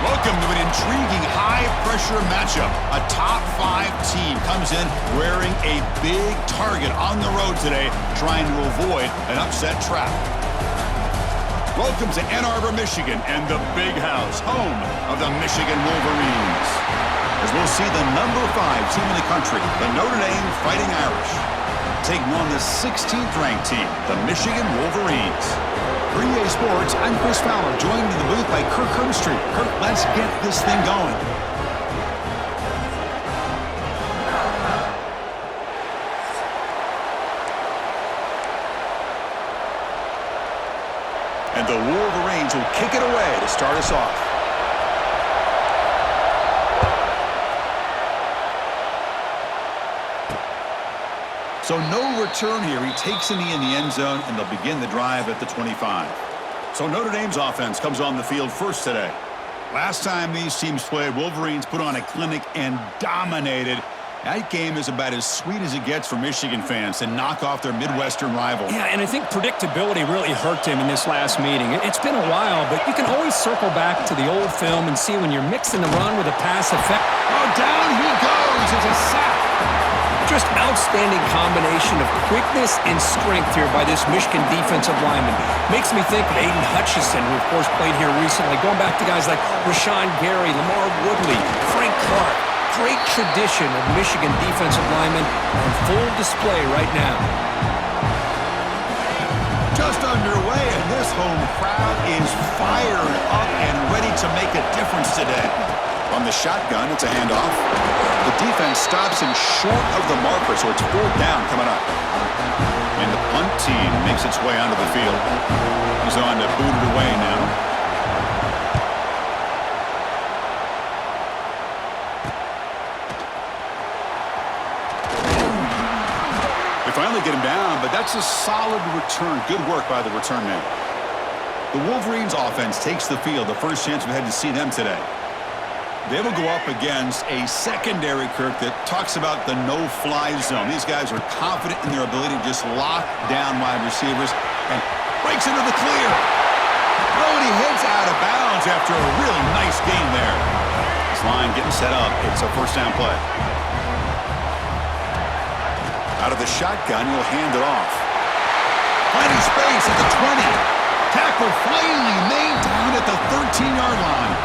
Welcome to an intriguing high-pressure matchup. A top-5 team comes in wearing a big target on the road today, trying to avoid an upset trap. Welcome to Ann Arbor, Michigan, and the Big House, home of the Michigan Wolverines. As we'll see the number 5 team in the country, the Notre Dame Fighting Irish, taking on the 16th-ranked team, the Michigan Wolverines. For EA Sports, I'm Chris Fowler, joined in the booth by Kirk Herbstreit. Kirk, let's get this thing going. And the Wolverines will kick it away to start us off. So no return here. He takes a knee in the end zone, and they'll begin the drive at the 25. So Notre Dame's offense comes on the field first today. Last time these teams played, Wolverines put on a clinic and dominated. That game is about as sweet as it gets for Michigan fans to knock off their Midwestern rival. Yeah, and I think predictability really hurt him in this last meeting. It's been a while, but you can always circle back to the old film and see when you're mixing the run with a pass effect. Oh, down he goes. It's a sack. Just outstanding combination of quickness and strength here by this Michigan defensive lineman. Makes me think of Aiden Hutchinson, who of course played here recently. Going back to guys like Rashawn Gary, Lamar Woodley, Frank Clark. Great tradition of Michigan defensive linemen on full display right now. Just underway, and this home crowd is fired up and ready to make a difference today. On the shotgun, it's a handoff. The defense stops him short of the marker, so it's 4th down coming up. And the punt team makes its way onto the field. He's on to boot it away now. Finally get him down, but that's a solid return. Good work by the return man. The Wolverines offense takes the field. The first chance we had to see them today. They will go up against a secondary, Kirk, that talks about the no-fly zone. These guys are confident in their ability to just lock down wide receivers and breaks into the clear. Oh, and he heads out of bounds after a really nice gain there. This line getting set up. It's a first down play. Out of the shotgun, he'll hand it off. Finding space at the 20. Tackle finally made down at the 13-yard line.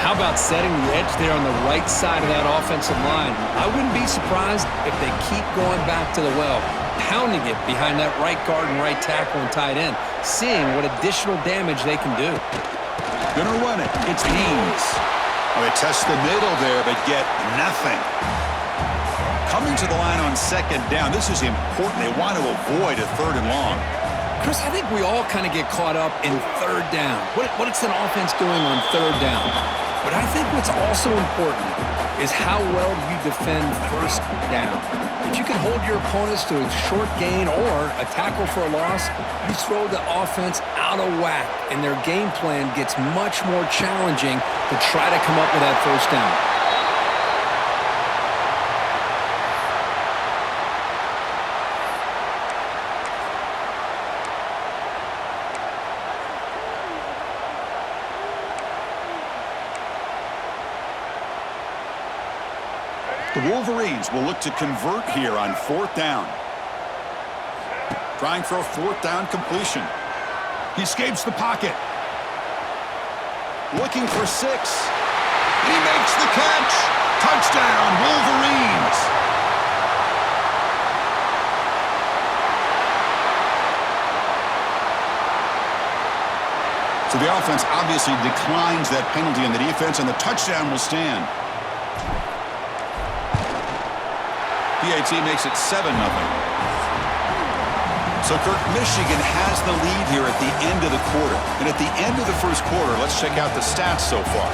How about setting the edge there on the right side of that offensive line? I wouldn't be surprised if they keep going back to the well, pounding it behind that right guard and right tackle and tight end, seeing what additional damage they can do. Gonna run it. It's Haynes. Well, they test the middle there, but get nothing. Coming to the line on 2nd down. This is important. They want to avoid a 3rd and long. Chris, I think we all kind of get caught up in 3rd down. What is an offense doing on 3rd down? But I think what's also important is how well you defend 1st down. If you can hold your opponents to a short gain or a tackle for a loss, you throw the offense out of whack, and their game plan gets much more challenging to try to come up with that 1st down. The Wolverines will look to convert here on 4th down. Trying for a 4th down completion. He escapes the pocket. Looking for 6. He makes the catch. Touchdown, Wolverines. So the offense obviously declines that penalty on the defense, and the touchdown will stand. PAT makes it 7-0. So, Kirk, Michigan has the lead here at the end of the quarter. And at the end of the first quarter, let's check out the stats so far.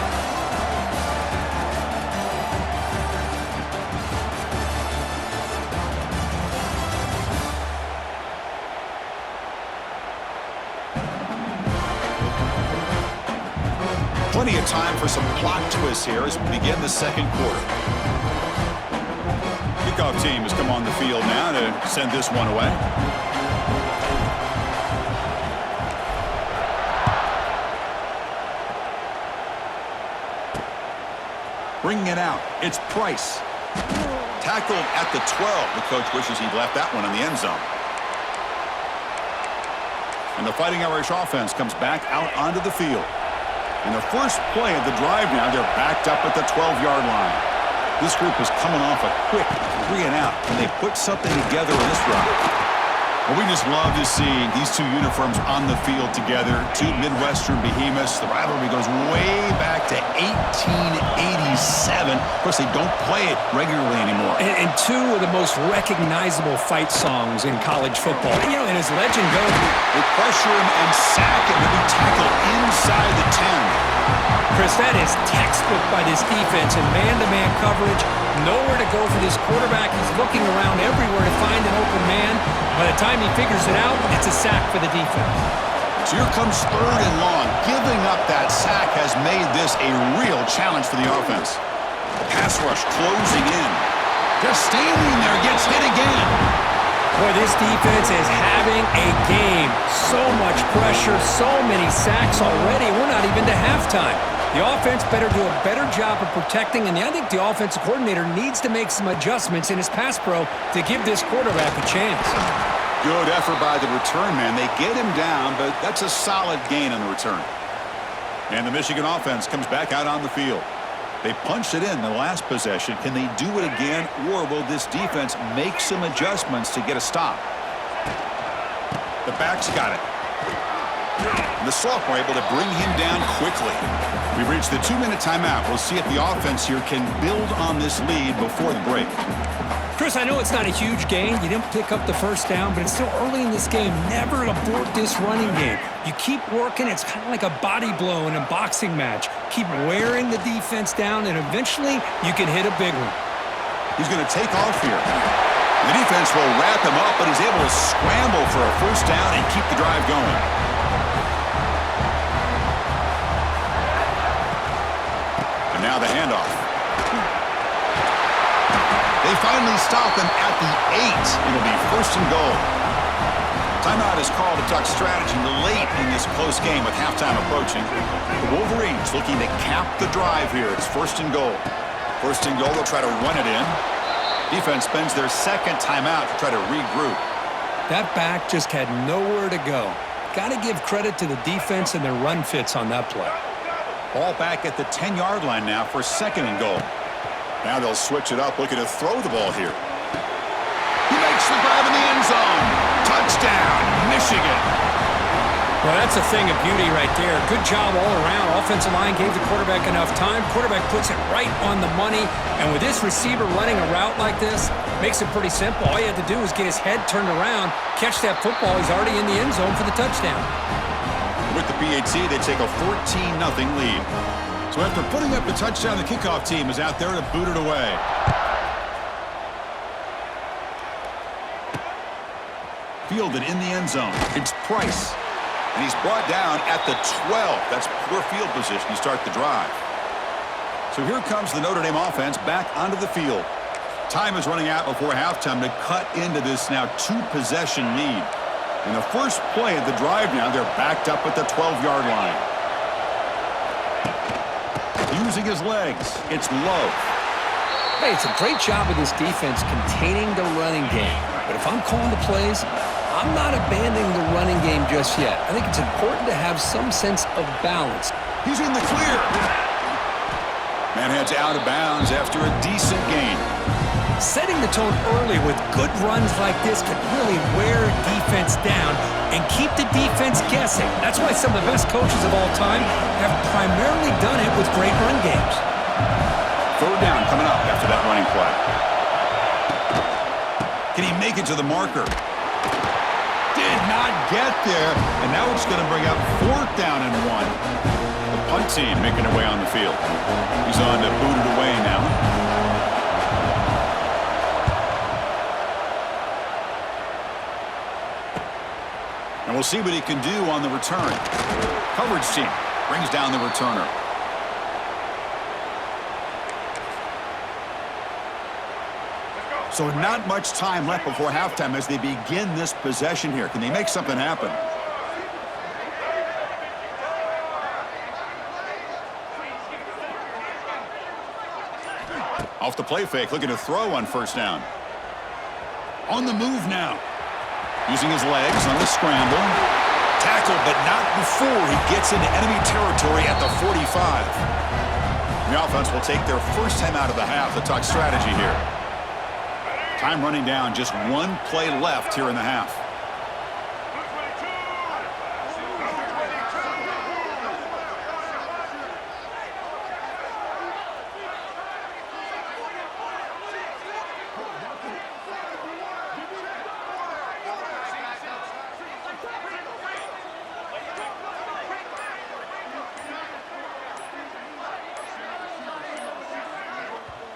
Plenty of time for some plot twists here as we begin the second quarter. Kickoff team has come on the field now to send this one away. Bringing it out, it's Price. Tackled at the 12. The coach wishes he'd left that one in the end zone. And the Fighting Irish offense comes back out onto the field. In the first play of the drive now, they're backed up at the 12-yard line. This group is coming off a quick 3 and out, and they put something together in this drive. Well, we just love to see these two uniforms on the field together. Two Midwestern behemoths. The rivalry goes way back to 1887. Of course, they don't play it regularly anymore. And two of the most recognizable fight songs in college football. You know, and as legend goes, they pressure him and sack him and be tackled inside the 10. Chris, that is textbook by this defense in man-to-man coverage. Nowhere to go for this quarterback. He's looking around everywhere to find an open man. By the time he figures it out, it's a sack for the defense. So here comes 3rd and long. Giving up that sack has made this a real challenge for the offense. The pass rush closing in. Just standing there, gets hit again. Boy, this defense is having a game. So much pressure, so many sacks already. We're not even to halftime. The offense better do a better job of protecting, and I think the offensive coordinator needs to make some adjustments in his pass pro to give this quarterback a chance. Good effort by the return man. They get him down, but that's a solid gain on the return. And the Michigan offense comes back out on the field. They punched it in the last possession. Can they do it again, or will this defense make some adjustments to get a stop? The back's got it. And the sophomore able to bring him down quickly. We've reached the 2-minute timeout. We'll see if the offense here can build on this lead before the break. Chris, I know it's not a huge gain. You didn't pick up the first down, but it's still early in this game. Never abort this running game. You keep working. It's kind of like a body blow in a boxing match. Keep wearing the defense down, and eventually you can hit a big one. He's going to take off here. The defense will wrap him up, but he's able to scramble for a first down and keep the drive going. And now the handoff. They finally stop him at the 8. It'll be 1st and goal. Timeout is called to talk strategy late in this close game with halftime approaching. The Wolverines looking to cap the drive here. It's 1st and goal. 1st and goal, they'll try to run it in. Defense spends their second timeout to try to regroup. That back just had nowhere to go. Got to give credit to the defense and their run fits on that play. Ball back at the 10-yard line now for 2nd and goal. Now they'll switch it up, looking to throw the ball here. He makes the grab in the end zone. Touchdown, Michigan. Well, that's a thing of beauty right there. Good job all around. Offensive line gave the quarterback enough time. Quarterback puts it right on the money. And with this receiver running a route like this, makes it pretty simple. All you had to do was get his head turned around, catch that football. He's already in the end zone for the touchdown. With the PHC, they take a 14-0 lead. So after putting up the touchdown, the kickoff team is out there to boot it away. Fielded in the end zone. It's Price. And he's brought down at the 12. That's poor field position to start the drive. So here comes the Notre Dame offense back onto the field. Time is running out before halftime to cut into this now 2-possession lead. In the first play of the drive now, they're backed up at the 12-yard line. Using his legs, it's Love. Hey, it's a great job of this defense containing the running game. But if I'm calling the plays, I'm not abandoning the running game just yet. I think it's important to have some sense of balance. He's in the clear. Man heads out of bounds after a decent gain. Setting the tone early with good runs like this can really wear defense down and keep the defense guessing. That's why some of the best coaches of all time have primarily done it with great run games. 3rd down coming up after that running play. Can he make it to the marker? Did not get there, and now it's going to bring up 4th down and 1. The punt team making their way on the field. He's on to boot it away now. And we'll see what he can do on the return. Coverage team brings down the returner. So not much time left before halftime as they begin this possession here. Can they make something happen? Off the play fake, looking to throw on first down. On the move now. Using his legs on the scramble. Tackled, but not before he gets into enemy territory at the 45. The offense will take their first time out of the half to talk strategy here. Time running down, just one play left here in the half.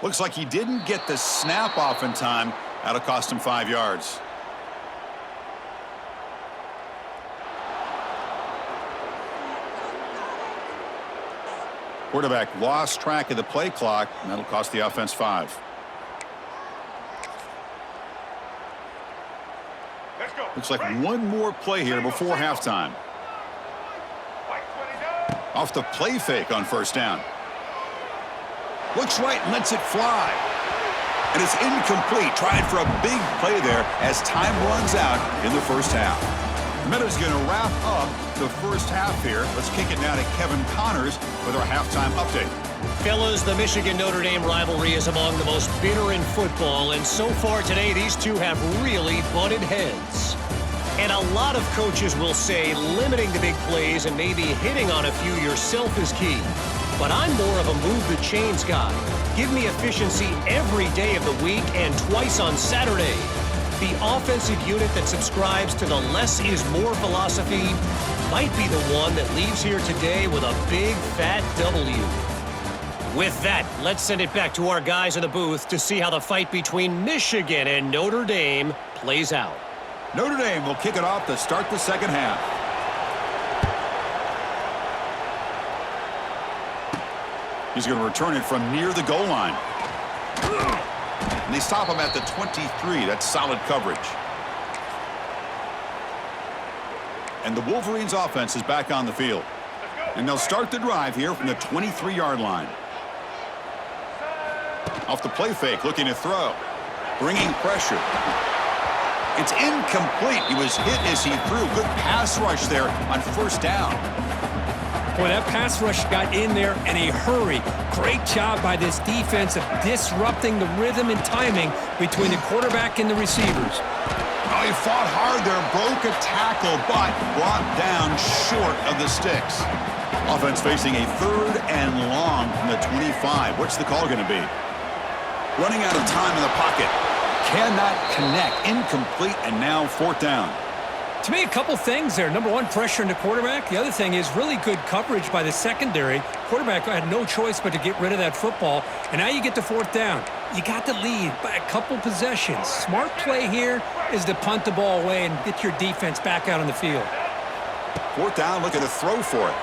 Looks like he didn't get the snap off in time. That'll cost him 5 yards. Quarterback lost track of the play clock, and that'll cost the offense 5. Looks like one more play here before halftime. Off the play fake on first down. Looks right and lets it fly. And it's incomplete. Tried for a big play there as time runs out in the first half. Meadows going to wrap up the first half here. Let's kick it now to Kevin Connors with our halftime update. Fellas, the Michigan-Notre Dame rivalry is among the most bitter in football, and so far today, these two have really butted heads. And a lot of coaches will say limiting the big plays and maybe hitting on a few yourself is key. But I'm more of a move the chains guy. Give me efficiency every day of the week and twice on Saturday. The offensive unit that subscribes to the less is more philosophy might be the one that leaves here today with a big fat W. With that, let's send it back to our guys in the booth to see how the fight between Michigan and Notre Dame plays out. Notre Dame will kick it off to start the second half. He's going to return it from near the goal line. And they stop him at the 23. That's solid coverage. And the Wolverines offense is back on the field. And they'll start the drive here from the 23-yard line. Off the play fake, looking to throw. Bringing pressure. It's incomplete. He was hit as he threw. Good pass rush there on first down. Boy, that pass rush got in there in a hurry. Great job by this defense of disrupting the rhythm and timing between the quarterback and the receivers. Oh, he fought hard there, broke a tackle, but brought down short of the sticks. Offense facing a 3rd and long from the 25. What's the call going to be? Running out of time in the pocket. Cannot connect. Incomplete, and now 4th down. To me, a couple things there. Number one, pressure in the quarterback. The other thing is really good coverage by the secondary. Quarterback had no choice but to get rid of that football. And now you get to 4th down. You got the lead by a couple possessions. Smart play here is to punt the ball away and get your defense back out on the field. 4th down, looking to throw for it.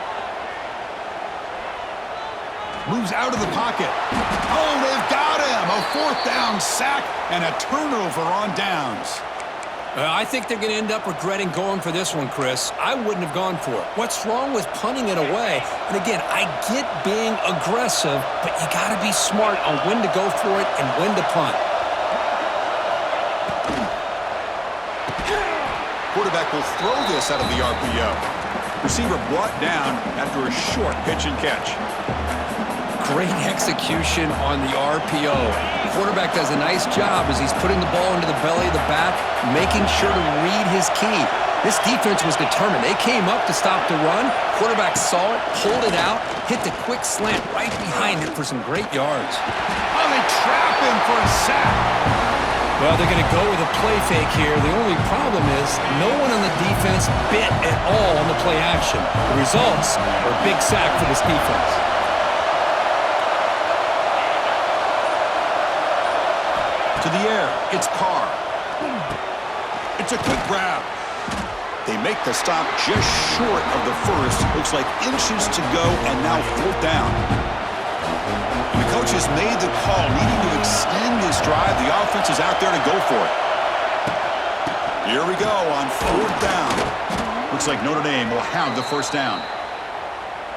Moves out of the pocket. Oh, they've got him. A 4th down sack and a turnover on downs. I think they're going to end up regretting going for this one, Chris. I wouldn't have gone for it. What's wrong with punting it away? And again, I get being aggressive, but you got to be smart on when to go for it and when to punt. Quarterback will throw this out of the RPO. Receiver brought down after a short pitch and catch. Great execution on the RPO. Quarterback does a nice job as he's putting the ball into the belly of the back, making sure to read his key. This defense was determined. They came up to stop the run. Quarterback saw it, pulled it out, hit the quick slant right behind it for some great yards. Oh, they trap him for a sack. Well, they're going to go with a play fake here. The only problem is no one on the defense bit at all on the play action. The results are a big sack for this defense. To the air, it's Carr. It's a quick grab. They make the stop just short of the first. Looks like inches to go, and now 4th down. And the coach has made the call, needing to extend this drive. The offense is out there to go for it. Here we go on 4th down. Looks like Notre Dame will have the first down.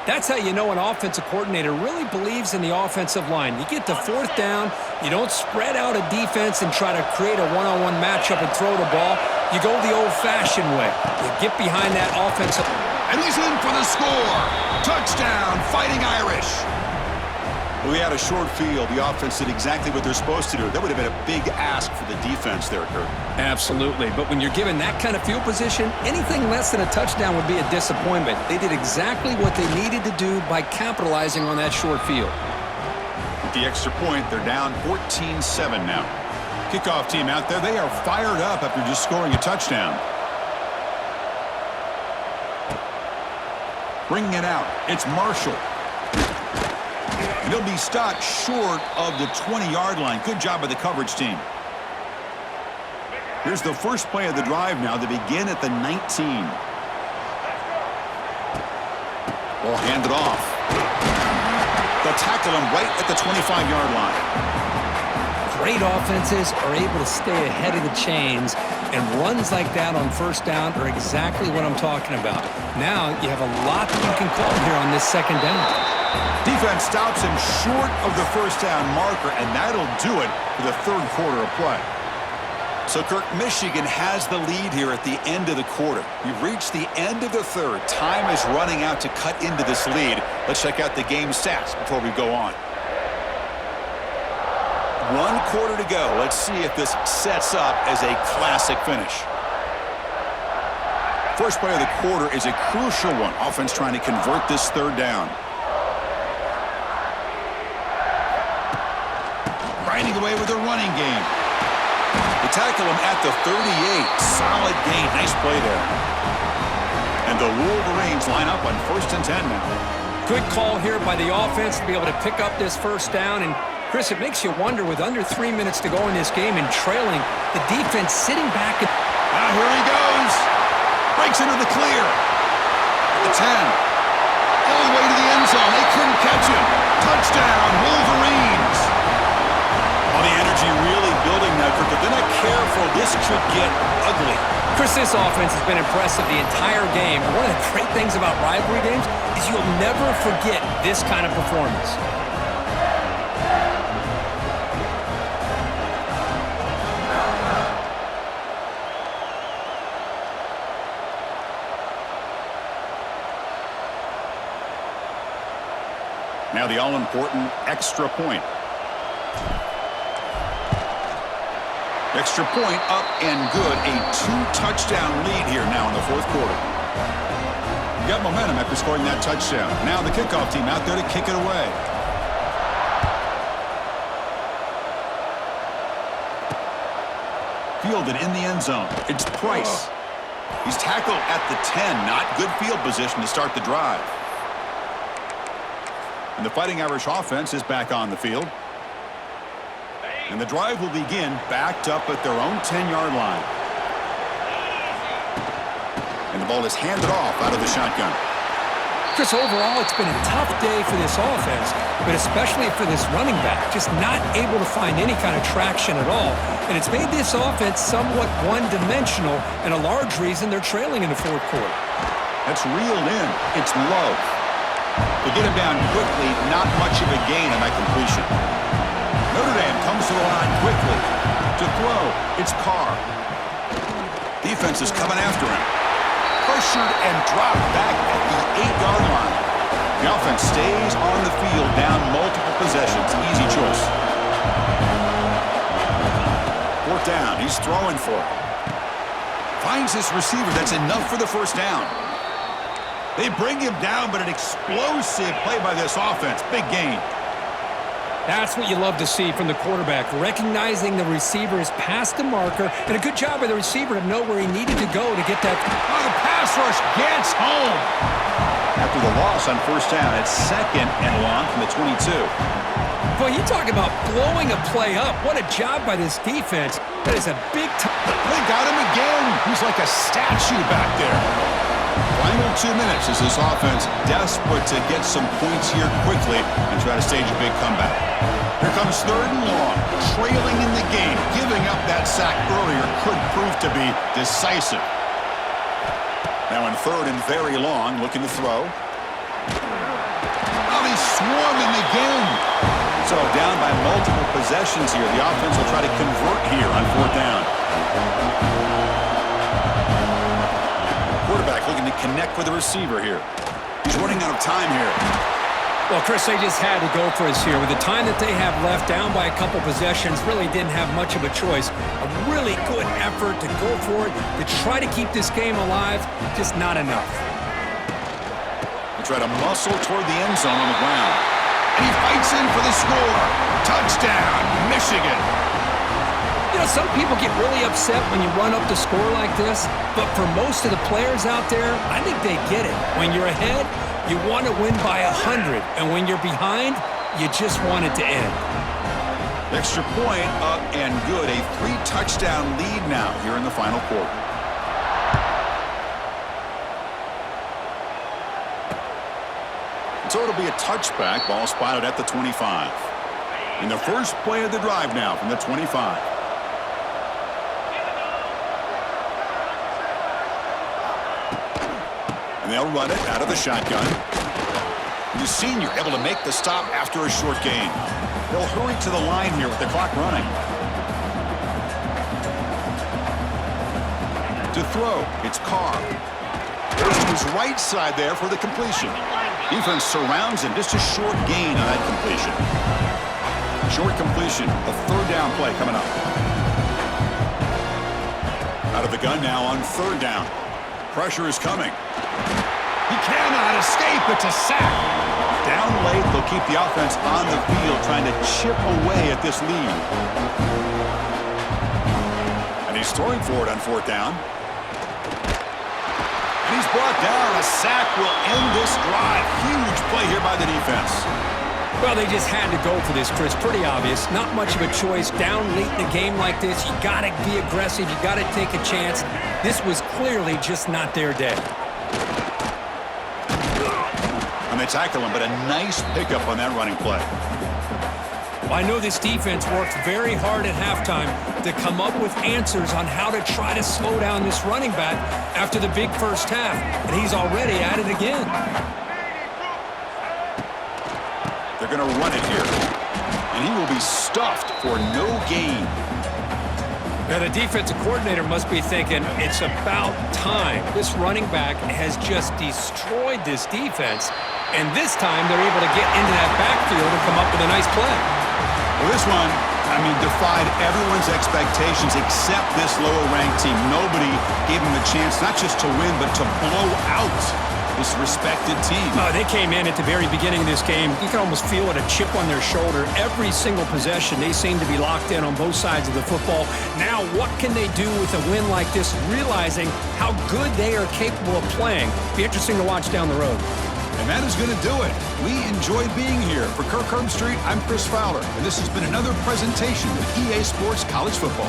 That's how you know an offensive coordinator really believes in the offensive line. You get to fourth down, you don't spread out a defense and try to create a one-on-one matchup and throw the ball. You go the old-fashioned way. You get behind that offensive. And he's in for the score. Touchdown, Fighting Irish. We had a short field. The offense did exactly what they're supposed to do. That would have been a big ask for the defense there, Kurt. Absolutely. But when you're given that kind of field position, anything less than a touchdown would be a disappointment. They did exactly what they needed to do by capitalizing on that short field. With the extra point, they're down 14-7 now. Kickoff team out there. They are fired up after just scoring a touchdown. Bringing it out. It's Marshall. And he'll be stopped short of the 20-yard line. Good job by the coverage team. Here's the first play of the drive now. They begin at the 19. Ball handed off. They'll tackle him right at the 25-yard line. Great offenses are able to stay ahead of the chains, and runs like that on first down are exactly what I'm talking about. Now you have a lot that you can call here on this second down. Defense stops him short of the first down marker, and that'll do it for the third quarter of play. So, Kirk, Michigan has the lead here at the end of the quarter. We've reached the end of the third. Time is running out to cut into this lead. Let's check out the game stats before we go on. 1 quarter to go. Let's see if this sets up as a classic finish. First play of the quarter is a crucial one. Offense trying to convert this third down. Grinding away with a running game. They tackle him at the 38. Solid gain. Nice play there. And the Wolverines line up on 1st and 10 now. Good call here by the offense to be able to pick up this first down. And, Chris, it makes you wonder, with under 3 minutes to go in this game and trailing, the defense sitting back. Now here he goes. Breaks into the clear. At the 10. All the way to the end zone. They couldn't catch him. Touchdown, Wolverines. All the energy really building now, but if they're not careful, this could get ugly. Chris, this offense has been impressive the entire game. And one of the great things about rivalry games is you'll never forget this kind of performance. Now the all-important extra point. Extra point up and good. A 2-touchdown lead here now in the fourth quarter. You got momentum after scoring that touchdown. Now the kickoff team out there to kick it away. Fielded in the end zone. It's Price. He's tackled at the 10. Not good field position to start the drive. And the Fighting Irish offense is back on the field. And the drive will begin backed up at their own 10-yard line. And the ball is handed off out of the shotgun. Chris, overall, it's been a tough day for this offense, but especially for this running back, just not able to find any kind of traction at all. And it's made this offense somewhat one-dimensional, and a large reason they're trailing in the fourth quarter. That's reeled in. It's low. They get him down quickly, not much of a gain on that completion. Notre Dame comes to the line quickly. To throw, it's Carr. Defense is coming after him. Pressured and dropped back at the 8-yard line. The offense stays on the field, down multiple possessions. Easy choice. Fourth down, he's throwing for it. Finds his receiver, that's enough for the first down. They bring him down, but an explosive play by this offense. Big gain. That's what you love to see from the quarterback, recognizing the receiver is past the marker, and a good job by the receiver to know where he needed to go to get that. Oh, the pass rush gets home. After the loss on first down, it's 2nd and long from the 22. Boy, you talk about blowing a play up. What a job by this defense. That is a big time. They got him again. He's like a statue back there. Final 2 minutes as this offense desperate to get some points here quickly and try to stage a big comeback. Here comes 3rd and long, trailing in the game. Giving up that sack earlier could prove to be decisive. Now in 3rd and very long, looking to throw. swarming again. So down by multiple possessions here. The offense will try to convert here on 4th down. Quarterback looking to connect with the receiver here. He's running out of time here. Well, Chris, they just had to go for us here. With the time that they have left, down by a couple possessions, really didn't have much of a choice. A really good effort to go for it, to try to keep this game alive, just not enough. They try to muscle toward the end zone on the ground. And he fights in for the score. Touchdown, Michigan. You know, some people get really upset when you run up the score like this, but for most of the players out there, I think they get it. When you're ahead, you want to win by 100, and when you're behind, you just want it to end. Extra point up and good. A 3-touchdown lead now here in the final quarter. So it'll be a touchback. Ball spotted at the 25. In the first play of the drive now from the 25. And they'll run it out of the shotgun. And the senior able to make the stop after a short gain. They'll hurry to the line here with the clock running. To throw, it's Carr. Goes to his right side there for the completion. Defense surrounds him. Just a short gain on that completion. Short completion. A 3rd down play coming up. Out of the gun now on 3rd down. Pressure is coming. He cannot escape. It's a sack. Down late, they'll keep the offense on the field trying to chip away at this lead. And he's throwing for it on 4th down. And he's brought down. A sack will end this drive. Huge play here by the defense. Well, they just had to go for this, Chris. Pretty obvious. Not much of a choice. Down late in a game like this, you got to be aggressive. You got to take a chance. This was clearly just not their day. And they tackle him, but a nice pickup on that running play. Well, I know this defense worked very hard at halftime to come up with answers on how to try to slow down this running back after the big first half, and he's already at it again. They're going to run it here, and he will be stuffed for no gain. Now, the defensive coordinator must be thinking, it's about time. This running back has just destroyed this defense, and this time they're able to get into that backfield and come up with a nice play. Well, this one, defied everyone's expectations except this lower-ranked team. Nobody gave them the chance not just to win, but to blow out this respected team. Oh, they came in at the very beginning of this game. You can almost feel it, a chip on their shoulder. Every single possession, they seem to be locked in on both sides of the football. Now, what can they do with a win like this, realizing how good they are capable of playing? Be interesting to watch down the road. And that is going to do it. We enjoyed being here. For Kirk Street, I'm Chris Fowler, and this has been another presentation of EA Sports College Football.